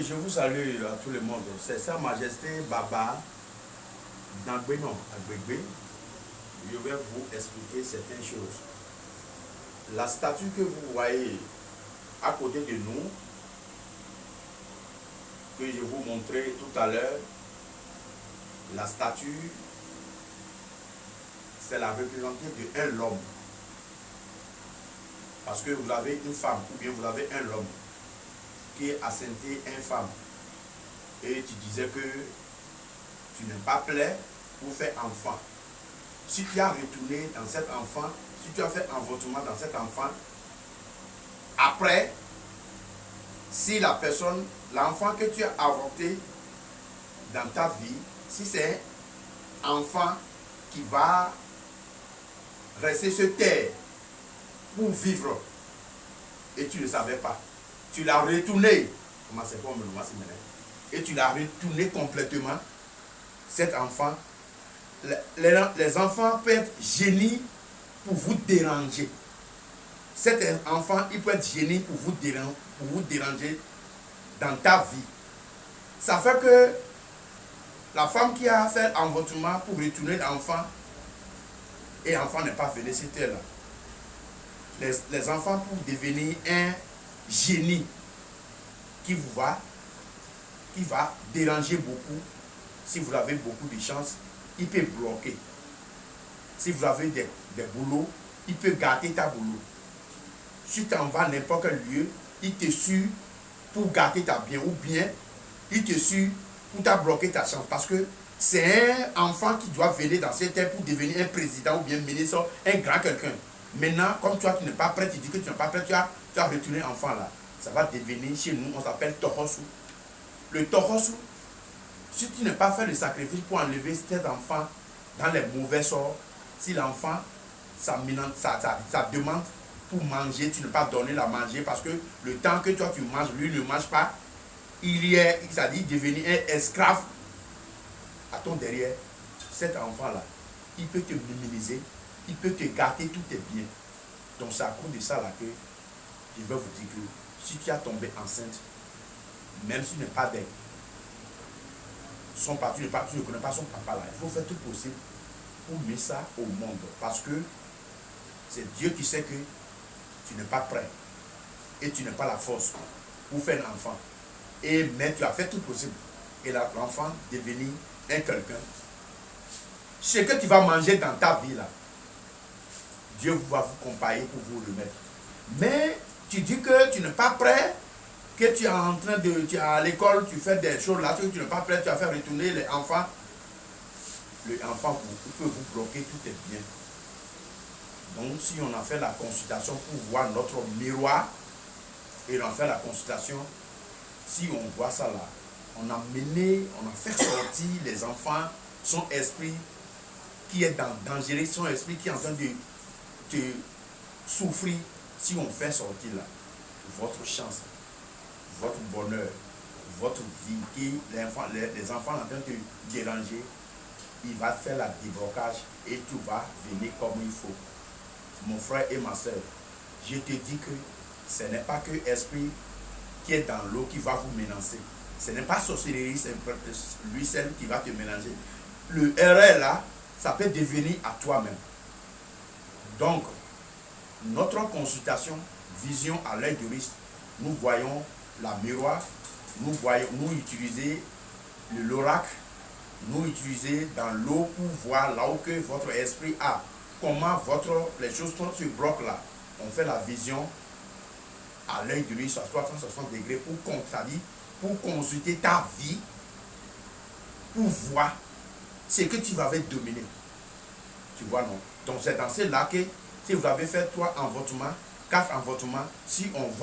je vous salue à tout le monde. C'est Sa Majesté Baba d'Angbenon, Agbegbe. Je vais vous expliquer certaines choses. La statue que vous voyez à côté de nous, que je vous montrais tout à l'heure, la statue, c'est la représentative de l'homme. Parce que vous avez une femme, ou bien vous avez un homme qui est assenté une femme. Et tu disais que tu n'es pas prêt pour faire enfant. Si tu as retourné dans cet enfant, si tu as fait avortement dans cet enfant, après, si la personne, l'enfant que tu as avorté dans ta vie, si c'est un enfant qui va rester sur terre pour vivre et tu ne savais pas, tu l'as retourné, et tu l'as retourné complètement, cet enfant, les enfants peuvent être génies pour vous déranger. Cet enfant, il peut être génie pour vous déranger dans ta vie. Ça fait que la femme qui a fait avortement pour retourner l'enfant, et l'enfant n'est pas venu sur terre là. Les enfants pour devenir un génie qui va déranger beaucoup. Si vous avez beaucoup de chance, il peut bloquer. Si vous avez des boulots, il peut gâter ta boulot. Si tu en vas à n'importe quel lieu, il te suit pour gâter ta bien, ou bien il te suit pour t'a bloqué ta chance. Parce que c'est un enfant qui doit venir dans cette terre pour devenir un président ou bien ministre, un grand quelqu'un. Maintenant, comme toi, tu n'es pas prêt, tu dis que tu n'es pas prêt, tu as retourné enfant là. Ça va devenir, chez nous, on s'appelle Tohosu. Le Tohosu, si tu n'as pas fait le sacrifice pour enlever cet enfant dans les mauvais sorts, si l'enfant, ça demande pour manger, tu ne pas donner la manger parce que le temps que toi tu manges, lui ne mange pas, ça dit devenir un esclave à ton derrière. Cet enfant-là, il peut te minimiser, il peut te gâter tous tes biens. Donc c'est à cause de ça là que je vais vous dire que si tu as tombé enceinte, même si tu n'es pas d'elle, tu ne connais pas son papa là, il faut faire tout possible pour mettre ça au monde. Parce que c'est Dieu qui sait que tu n'es pas prêt et tu n'as pas la force pour faire un enfant. Mais tu as fait tout possible. Et l'enfant devenir un quelqu'un. Ce que tu vas manger dans ta vie là, Dieu va vous comparer pour vous le mettre. Mais tu dis que tu n'es pas prêt, que tu es en train de, tu es à l'école, tu fais des choses là, que tu n'es pas prêt, tu vas faire retourner les enfants. L'enfant peut vous bloquer tous tes biens. Donc si on a fait la consultation pour voir notre miroir, et on a fait la consultation, si on voit ça là, on a fait sortir les enfants, son esprit qui est dangereux, son esprit qui est en train de souffrir. Si on fait sortir là, votre chance, votre bonheur, votre vie, les enfants sont en train de déranger, il va faire la déblocage et tout va venir comme il faut. Mon frère et ma soeur, je te dis que ce n'est pas que l'esprit qui est dans l'eau qui va vous menacer. Ce n'est pas sorcellerie, c'est lui seul qui va te mélanger. Le erreur là, ça peut devenir à toi-même. Donc, notre consultation, vision à l'œil du risque, nous voyons la miroir, nous utilisons l'oracle, nous utilisons dans l'eau pour voir là où que votre esprit a. Comment les choses se bloquent là. On fait la vision à l'œil du risque à 360 degrés pour consulter ta vie, pour voir ce que tu vas dominer. Tu vois, non? Donc c'est dans cela que si vous avez fait 3 avortements, 4 avortements, si on voit